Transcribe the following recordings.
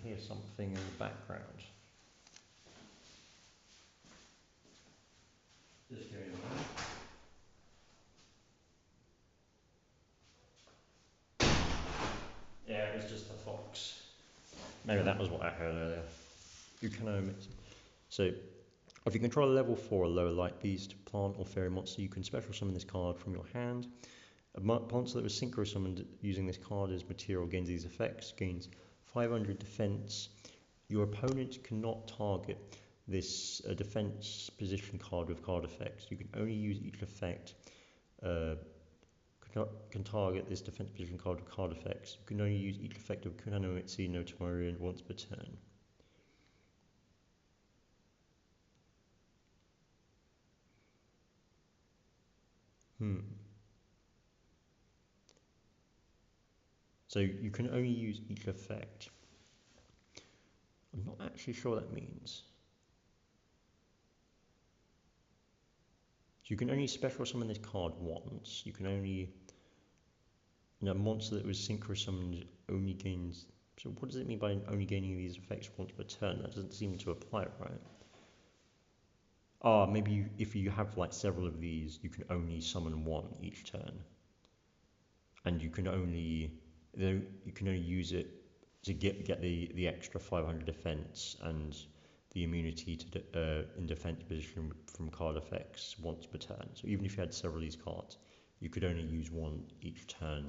hear something in the background. Just give me a moment. Yeah, it was just a fox. Maybe that was what I heard earlier. You can omit. So, if you control a level 4 or lower light beast, plant, or fairy monster, you can special summon this card from your hand. A monster that was synchro summoned using this card as material gains these effects, gains 500 defense. Your opponent cannot target this defense position card with card effects. You can only use each effect. Can target this defense position card with card effects. You can only use each effect of Kunano Mitsu no Tomorrow once per turn. So you can only use each effect. I'm not actually sure what that means. So you can only special summon this card once. You can only... a monster that was synchro summoned only gains... So what does it mean by only gaining these effects once per turn? That doesn't seem to apply, right? Maybe if you have like several of these, you can only summon one each turn. And you can only use it to get the extra 500 defense and the immunity to in defense position from card effects once per turn. So even if you had several of these cards, you could only use one each turn.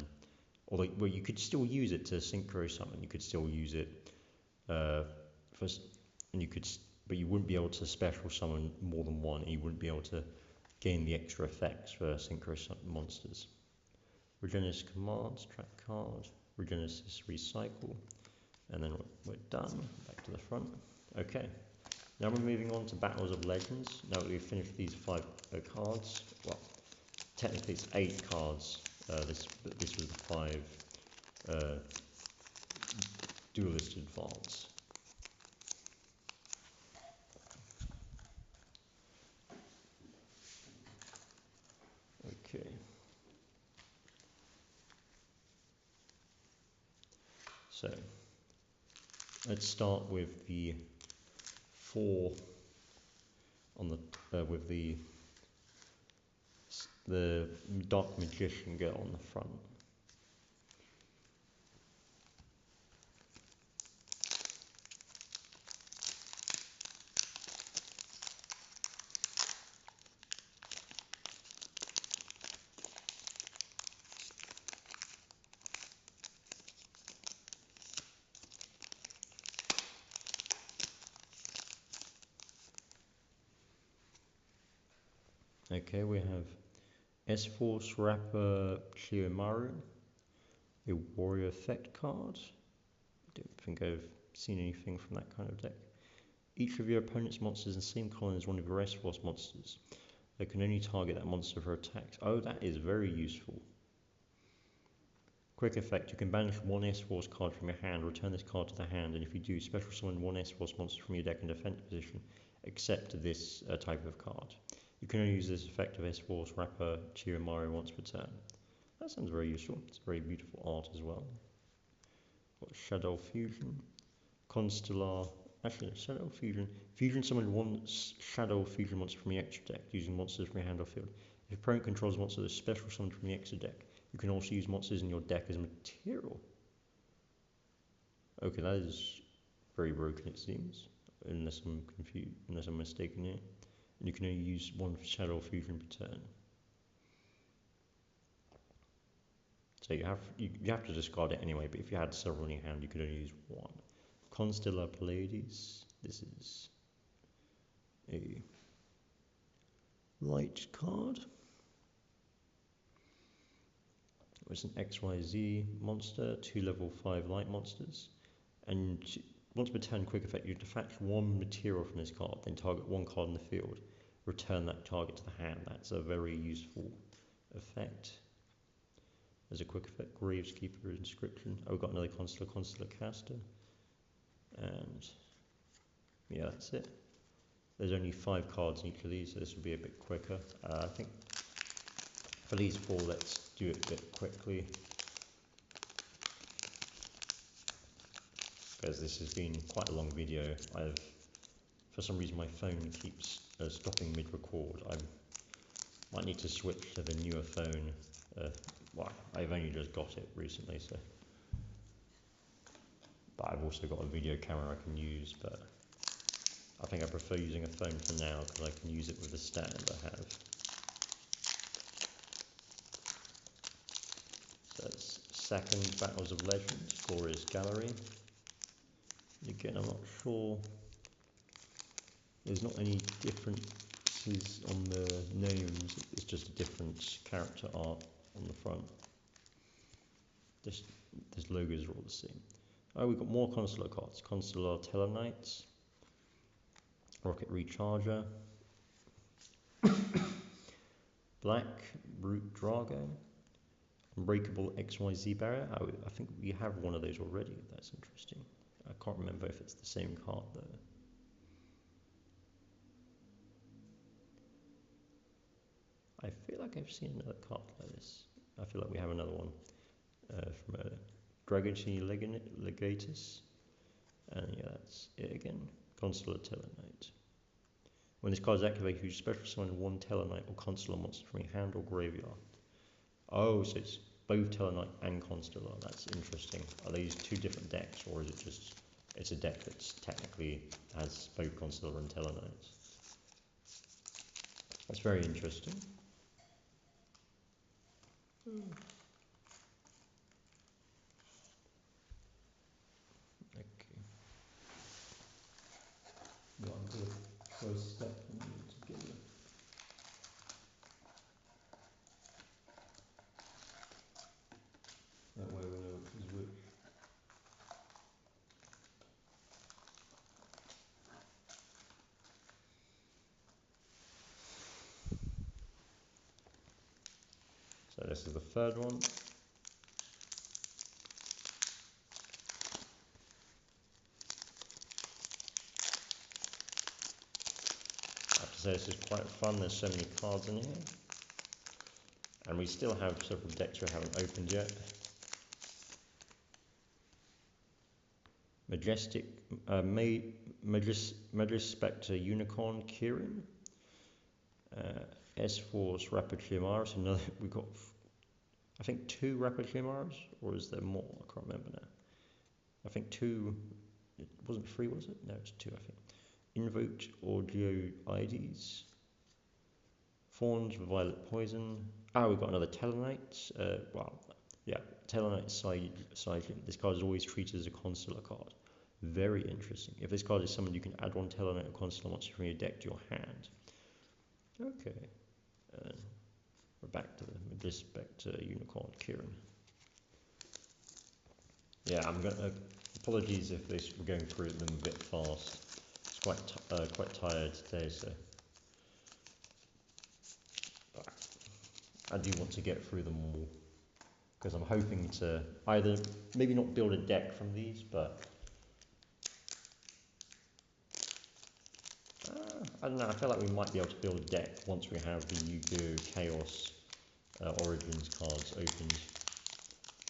Although, well, you could still use it to synchro summon. You could still use it but you wouldn't be able to special summon more than one. And you wouldn't be able to gain the extra effects for synchro monsters. Regenesis commands, track card, Regenesis recycle, and then we're done. Back to the front. Okay, now we're moving on to Battles of Legends. Now that we've finished these 5 cards, well, technically it's 8 cards. This was the 5 duelist advance. Okay. So let's start with the 4 on the with the Dark Magician girl on the front. Okay, we have S-Force Rapper Chiyomaru, a warrior effect card. I don't think I've seen anything from that kind of deck. Each of your opponent's monsters in the same column as one of your S-Force monsters. They can only target that monster for attack. Oh, that is very useful. Quick effect, you can banish one S-Force card from your hand, return this card to the hand, and if you do, special summon one S-Force monster from your deck in defense position, except this type of card. You can only use this effect of S-Force Rapper Chiyomaru once per turn. That sounds very useful. It's very beautiful art as well. Got Shadow Fusion, Constellar. Actually, Shadow Fusion. Fusion summon one Shadow Fusion monster from your extra deck using monsters from your hand or field. If your opponent controls a monster that's special summoned from the extra deck, you can also use monsters in your deck as material. Okay, that is very broken, it seems, unless I'm confused, unless I'm mistaken here. And you can only use one Shadow Fusion per turn. So you have to discard it anyway, but if you had several in your hand, you could only use one. Constellar Pallades. This is a light card. It's an XYZ monster, 2 level 5 light monsters. And once per turn, quick effect, you detach one material from this card, then target one card in the field. Return that target to the hand. That's a very useful effect. There's a quick effect, Graveskeeper Inscription. Oh, we've got another Constellar Caster. And yeah, that's it. There's only 5 cards in each of these, so this will be a bit quicker. I think for these 4, let's do it a bit quickly. because this has been quite a long video. For some reason my phone keeps stopping mid-record. I might need to switch to the newer phone. Well, I've only just got it recently, so. But I've also got a video camera I can use, but I think I prefer using a phone for now because I can use it with the stand I have. So it's second Battles of Legends, Glorious Gallery. Again, I'm not sure. There's not any differences on the names. It's just a different character art on the front. These logos are all the same. Oh, we've got more Consular cards. Consular Tellarknights, Rocket Recharger, Black Brute Drago, Unbreakable XYZ Barrier. Oh, I think we have one of those already. That's interesting. I can't remember if it's the same card though. I feel like I've seen another card like this. I feel like we have another one from a Dragonty Legatus. And yeah, that's it again. Consular Tellarknight. When this card is activated, you special summon one Tellarknight or Consular monster from your hand or graveyard. Oh, so it's both Tellarknight and Consular. That's interesting. Are these two different decks, or is it just it's a deck that's technically has both Consular and Tellarknights? That's very interesting. Okay. Yeah, I'm going to try a step together. That way we know which is which. So this is the third one. I have to say this is quite fun. There's so many cards in here. And we still have several decks we haven't opened yet. Majestic, Spectre Unicorn Kirin, S-Force Rapid Chimaris. Another, we've got, I think, 2 Rapid Chimaris, or is there more? I can't remember now. I think 2. It wasn't 3, was it? No, it's 2. I think. Invoked Audio IDs. Fawns with Violet Poison. Ah, we've got another Tellarknight. Well, yeah, Tellarknight Side. This card is always treated as a Consular card. Very interesting. If this card is summoned, you can add one Tellarknight or Consular monster from your deck to your hand. Okay. We're back to the Majestic Unicorn Kirin. Yeah, I'm gonna. Apologies if we're going through them a bit fast. It's quite tired today, so. I do want to get through them all because I'm hoping to either maybe not build a deck from these, but I don't know. I feel like we might be able to build a deck once we have the YuGiOh Chaos Origins cards opened,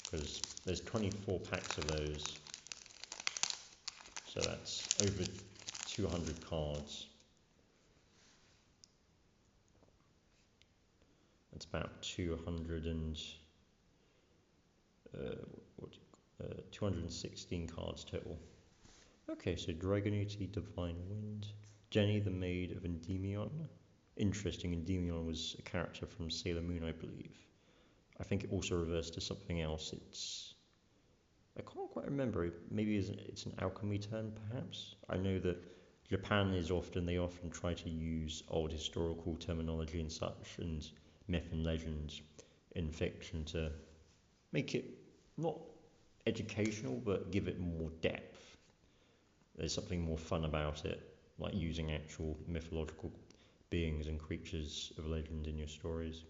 because there's 24 packs of those, so that's over 200 cards. It's about 216 cards total. Okay, so Dragonity Divine Wind, Jenny the Maid of Endymion. Interesting, Endymion was a character from Sailor Moon, I believe. I think it also reversed to something else. I can't quite remember. Maybe it's an alchemy term, perhaps. I know that Japan they often try to use old historical terminology and such, and myth and legends in fiction to make it not educational but give it more depth. There's something more fun about it, like using actual mythological beings and creatures of legend in your stories.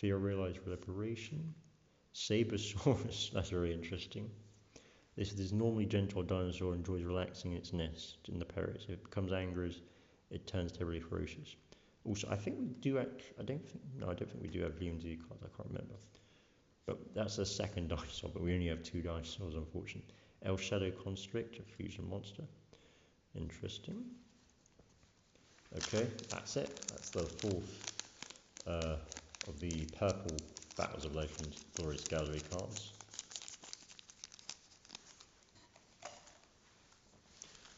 Theorealized Liberation, Sabersaurus, that's very interesting. This is normally gentle dinosaur, enjoys relaxing in its nest in the periods. If it becomes angry, it turns terribly ferocious. Also, I think we do actually, I don't think we do have DMZ cards, I can't remember. But that's the second dinosaur, but we only have 2 dinosaurs, unfortunately. El Shadow Constrict, a fusion monster. Interesting. Okay, that's it. That's the fourth of the purple Battles of Legend Glorious Gallery cards.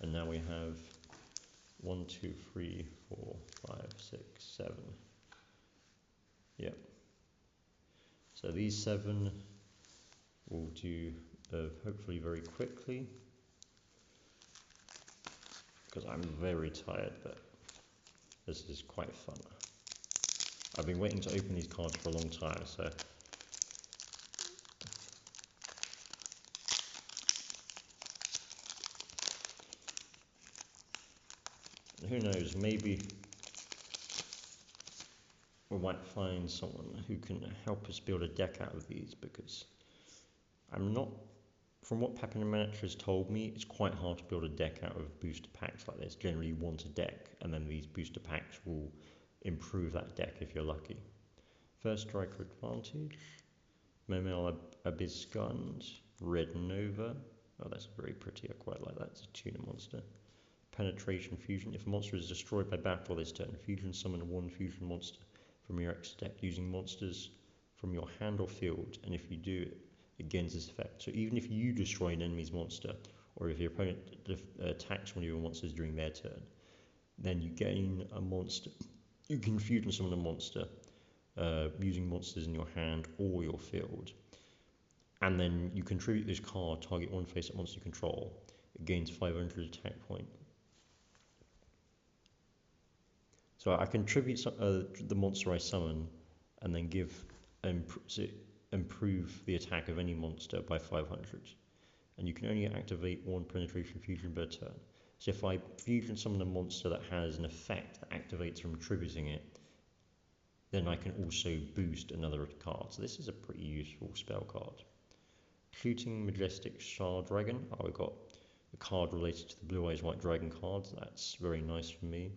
And now we have 1, 2, 3, 4, 5, 6, 7. Yep. So these 7 we'll do hopefully very quickly, because I'm very tired, but this is quite fun. I've been waiting to open these cards for a long time, so who knows, maybe we might find someone who can help us build a deck out of these, because I'm not, from what Papin has told me, it's quite hard to build a deck out of booster packs like this. Generally you want a deck, and then these booster packs will improve that deck if you're lucky. First Striker Advantage, Momel Abyssgund, Red Nova. Oh, that's very pretty, I quite like that. It's a tuna monster. Penetration Fusion. If a monster is destroyed by battle this turn, fusion summon 1 fusion monster from your extra deck using monsters from your hand or field, and if you do it, it gains this effect. So even if you destroy an enemy's monster, or if your opponent attacks one of your monsters during their turn, then you gain a monster. You can fusion summon a monster using monsters in your hand or your field, and then you contribute this card, target 1 face-up monster you control, it gains 500 attack point. So I contribute the monster I summon, and then improve the attack of any monster by 500. And you can only activate 1 penetration fusion per turn. So if I fusion summon a monster that has an effect that activates from attributing it, then I can also boost another card. So this is a pretty useful spell card. Shooting Majestic Star Dragon. Oh, we got a card related to the Blue Eyes White Dragon cards. That's very nice for me.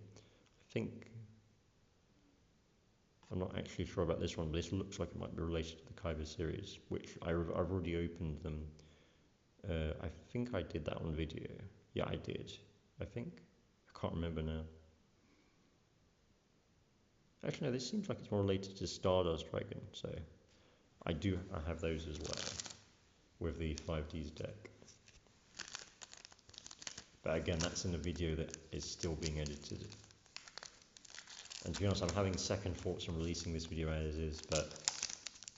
I think, I'm not actually sure about this one, but this looks like it might be related to the Kyber series, which I've already opened them. I think I did that on video. Yeah, I did. I think. I can't remember now. Actually, no, this seems like it's more related to Stardust Dragon, so I have those as well with the 5Ds deck. But again, that's in a video that is still being edited. And to be honest, I'm having second thoughts on releasing this video as is, but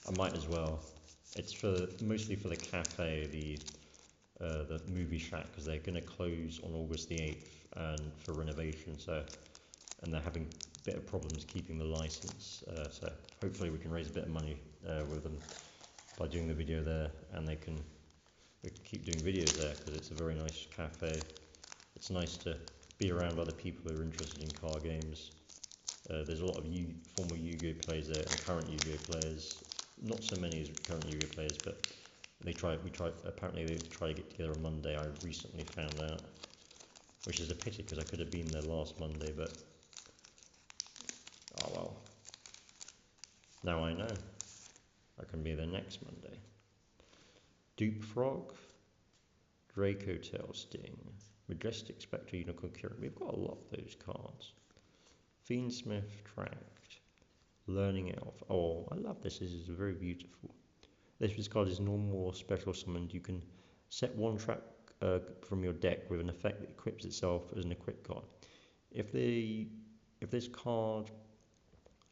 I might as well. It's mostly for the cafe, the movie shack, because they're going to close on August the 8th and for renovation. And they're having a bit of problems keeping the license. So hopefully we can raise a bit of money with them by doing the video there, and we can keep doing videos there, because it's a very nice cafe. It's nice to be around other people who are interested in car games. There's a lot of former YuGiOh players there and current YuGiOh players. Not so many as current YuGiOh players, but apparently they try to get together on Monday. I recently found out, which is a pity because I could have been there last Monday, but oh well. Now I know. I can be there next Monday. Dupe Frog, Draco Tail Sting, Majestic Spectre Unicorn Current. We've got a lot of those cards. Fiendsmith Tract, Learning Elf. Oh, I love this. This is very beautiful. This card is normal or special summoned. You can set 1 trap from your deck with an effect that equips itself as an equipped card. If this card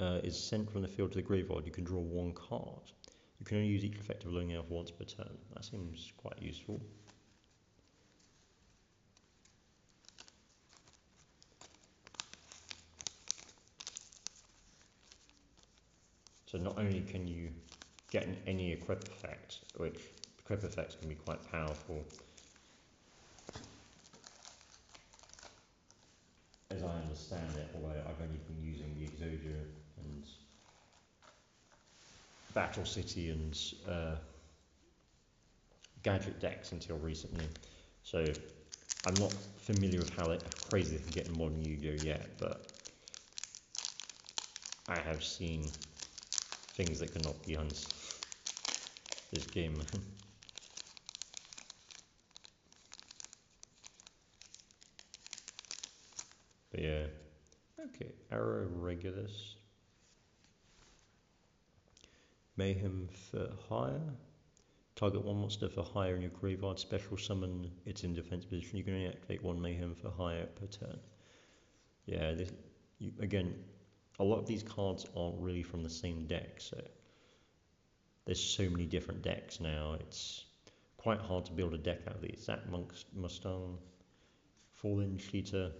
is sent from the field to the graveyard, you can draw 1 card. You can only use each effect of Learning Elf once per turn. That seems quite useful. So not only can you get any equip effect, which equip effects can be quite powerful, as I understand it, although I've only been using the YuGiOh and Battle City and Gadget decks until recently, so I'm not familiar with how crazy they can get in modern YuGiOh yet, but I have seen things that cannot be done this game. yeah. Okay, Arrow Regulus. Mayhem for hire. Target one monster for hire in your graveyard. Special summon it's in defense position. You can only activate one Mayhem for hire per turn. Yeah, again, a lot of these cards aren't really from the same deck, so there's so many different decks now. It's quite hard to build a deck out of these. Zach Mustang, Fallen Cheetah,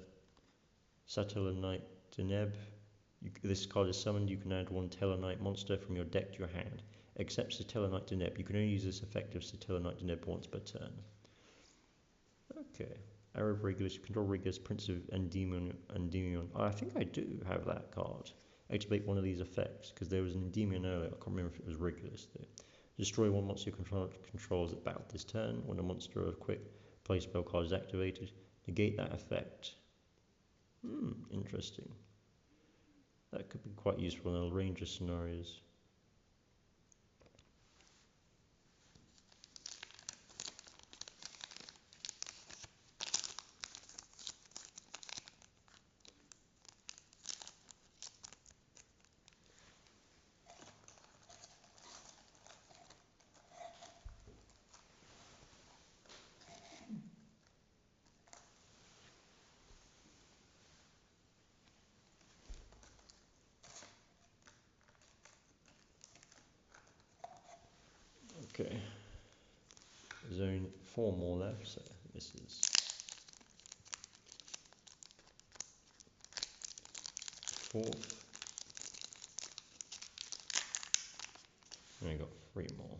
Satellite Knight Deneb. This card is summoned. You can add one Tellarknight monster from your deck to your hand. Except Satellite Deneb. You can only use this effect of Satellite Deneb once per turn. Okay. Arab Regulus, Control Regulus, Prince of Endymion. I think I do have that card. Activate one of these effects, because there was an Endymion earlier. I can't remember if it was Regulus though. Destroy one monster your controls at battle this turn. When a monster or a quick play spell card is activated, negate that effect. Interesting. That could be quite useful in a range of scenarios. Okay, there's only 4 more left, so this is 4th. And I got 3 more.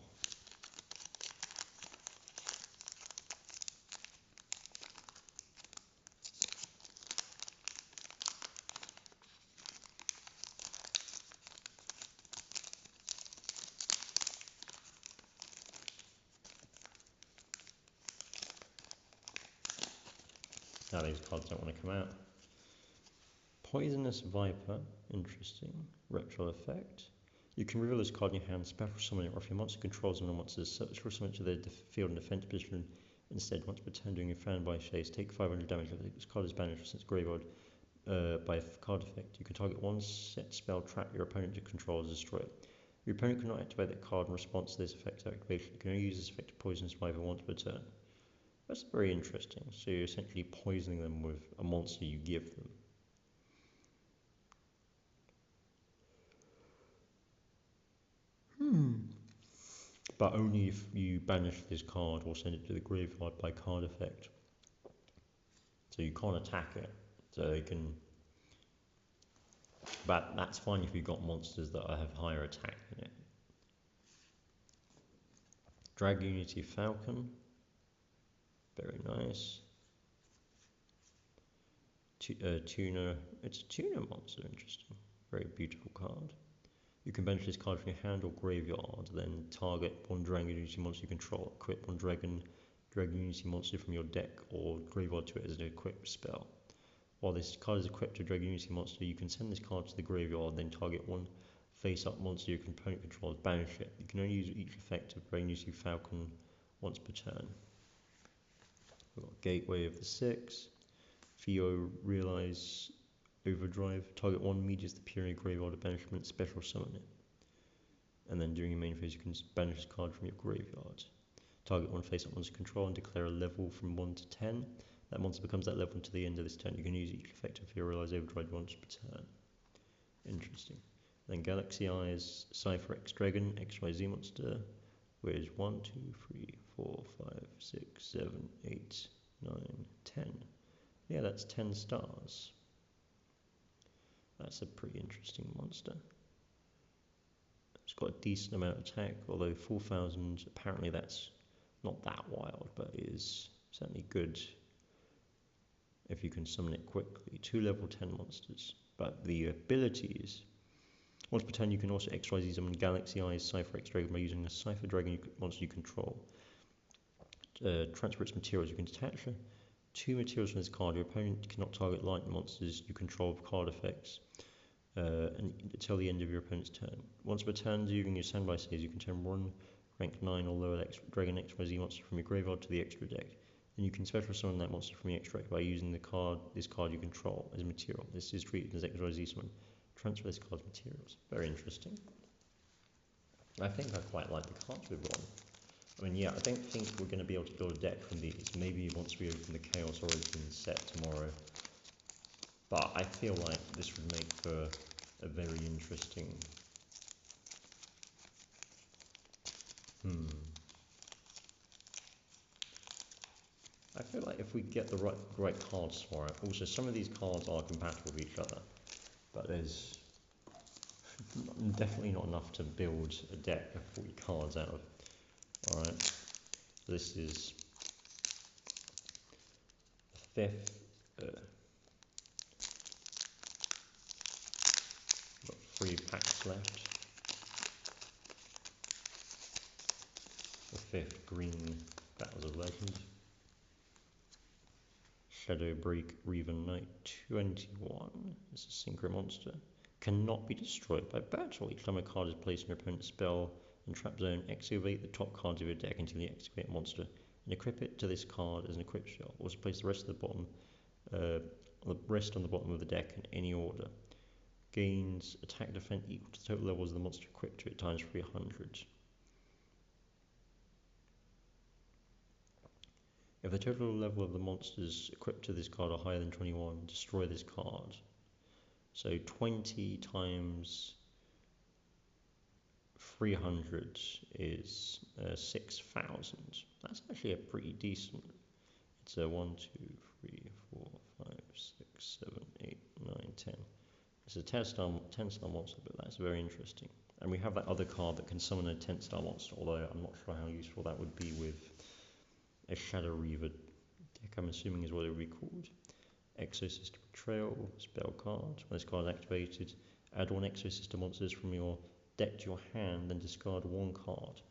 Now these cards don't want to come out. Poisonous Viper, interesting. Retro effect. You can reveal this card in your hand, special summon it, or if your monster controls one of the monsters, special summon it to the field in defense position. Instead, once per turn during your fanby phase, take 500 damage. If this card is banished since graveyard by a card effect, you can target one set spell trap your opponent to control or destroy it. Your opponent cannot activate that card in response to this effect's activation. You can only use this effect to poison Viper once per turn. That's very interesting. So you're essentially poisoning them with a monster you give them. But only if you banish this card or send it to the graveyard by card effect. So you can't attack it. So they can. But that's fine if you've got monsters that have higher attack in it. Drag Unity Falcon. Very nice. Tuna. It's a tuna monster, interesting. Very beautiful card. You can banish this card from your hand or graveyard, then target one Dragon Unity monster you control. Equip one Dragon Unity monster from your deck or graveyard to it as an equip spell. While this card is equipped to a Dragon Unity monster, you can send this card to the graveyard, then target one face-up monster your opponent controls, banish it. You can only use each effect of Dragon Unity Falcon once per turn. We've got Gateway of the Six, Theo Realize Overdrive, target one Medius the Pure graveyard of banishment, special summon it. And then during your main phase, you can banish this card from your graveyard. Target one face-up monster control and declare a level from 1 to 10. That monster becomes that level until the end of this turn. You can use each effect of Theo Realize Overdrive once per turn. Interesting. Then Galaxy Eyes, Cypher X Dragon, XYZ monster, with 1, 2, 3, 4, 5, 6, 7, 8, 9, 10. Yeah, that's 10 stars. That's a pretty interesting monster. It's got a decent amount of attack, although 4,000, apparently that's not that wild, but it is certainly good if you can summon it quickly. 2 level 10 monsters. But the abilities, once per turn you can also XYZ summon Galaxy Eyes, Cypher X Dragon by using a Cypher Dragon monster you control. Transfer its materials. You can detach 2 materials from this card. Your opponent cannot target lightning monsters you control with card effects until the end of your opponent's turn. Once per turn, during your standby phase, you can turn one rank 9 or lower Dragon XYZ monster from your graveyard to the extra deck. And you can special summon that monster from the extract by using this card you control as material. This is treated as XYZ summon. Transfer this card's materials. Very interesting. I think I quite like the cards we've got. I mean, yeah, I don't think we're going to be able to build a deck from these. Maybe once we open the Chaos Origins set tomorrow. But I feel like this would make for a very interesting... I feel like if we get the right cards for it... Also, some of these cards are compatible with each other. But there's definitely not enough to build a deck of 40 cards out of. Alright, this is the 5th. Got 3 packs left. The 5th green Battles of Legends. Shadowbreak Reaver Knight 21. This is a synchro monster. Cannot be destroyed by battle. Each time a card is placed in your opponent's spell and trap zone, excavate the top cards of your deck until you excavate a monster and equip it to this card as an equip shell. Also place the rest of the bottom, on the bottom of the deck in any order. Gains attack defense equal to the total levels of the monster equipped to it times 300. If the total level of the monsters equipped to this card are higher than 21, destroy this card. So 20 times 300 is 6,000. That's actually a pretty decent. It's a 1, 2, 3, 4, 5, 6, 7, 8, 9, 10. It's a 10-star monster, but that's very interesting. And we have that other card that can summon a 10-star monster, although I'm not sure how useful that would be with a Shadow Reaver deck, I'm assuming is what it would be called. Exosystem Betrayal, spell card. When this card is activated, add 1 Exosystem monsters from your deck to your hand, then discard 1 card.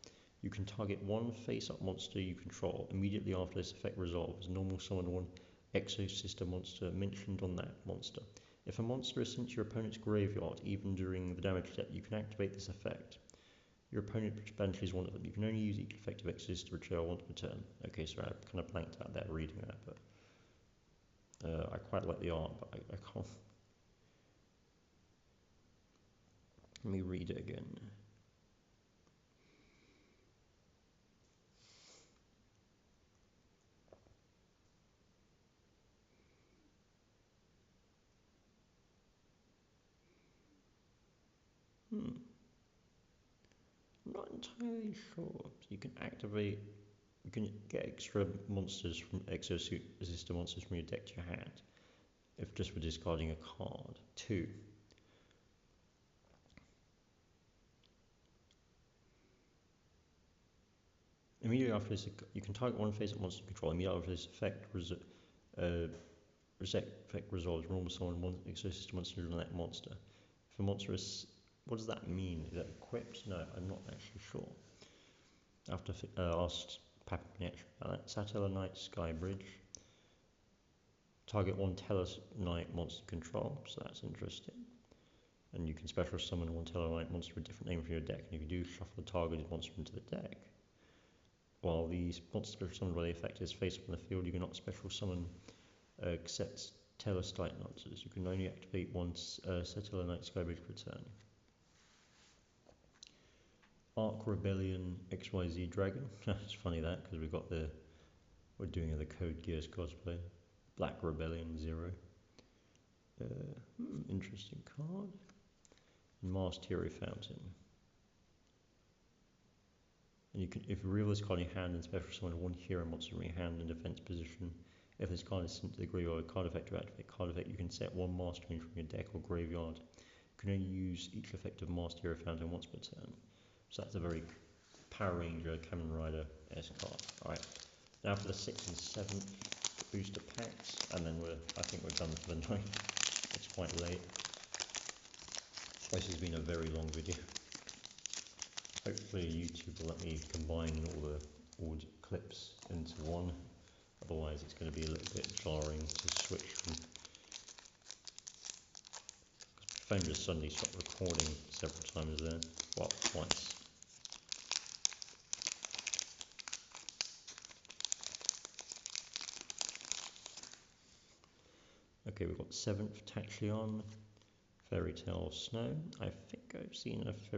You can target 1 face-up monster you control. Immediately after this effect resolves, normal summon 1 Exosystem monster mentioned on that monster. If a monster is sent to your opponent's graveyard, even during the damage step, you can activate this effect. Your opponent banishes 1 of them. You can only use each effective Exosystem Betrayal once per turn. Okay, so I kind of blanked out there reading that, but I quite like the art, but I can't. Let me read it again. I'm not entirely sure. So you can activate, you can get extra monsters from Exosystem monsters from your deck to your hand, if just for discarding a card. 2. Immediately after this, you can target 1 face-up monster you control. Immediately after this effect resolves, normal summon 1 Exosystem monster on that monster. If a monster is, what does that mean? Is that equipped? No, I'm not actually sure. I have to ask Papa about that. Satellite Knight Skybridge. Target 1 Tellarknight monster control, so that's interesting. And you can special summon 1 Tellarknight monster with a different name from your deck, and if you do, shuffle the targeted monster into the deck. While these monsters summoned by the effect is face up on the field, you cannot special summon except Tellarknight monsters. You can only activate 1 Satellite Knight Skybridge per turn. Arc Rebellion XYZ Dragon. It's funny that, because we're doing the Code Geass cosplay. Black Rebellion 0. Interesting card. Masked Hero Fountain. And you can, if you reveal this card in your hand and special summon 1 hero monster from your hand in defense position, if this card is sent to the graveyard, card effect to activate card effect, you can set 1 Master Range from your deck or graveyard. You can only use each effect of Masked Hero Fountain once per turn. So that's a very Power Ranger, Kamen Rider-esque card. Alright, now for the 6th and 7th booster packs, and then I think we're done for the night. It's quite late. This has been a very long video. Hopefully YouTube will let me combine all the audio clips into one. Otherwise it's going to be a little bit jarring to switch from. My phone just suddenly stopped recording several times there. Well, twice. Okay, we've got 7th Tachyon, Fairy Tale Snow. I think I've seen a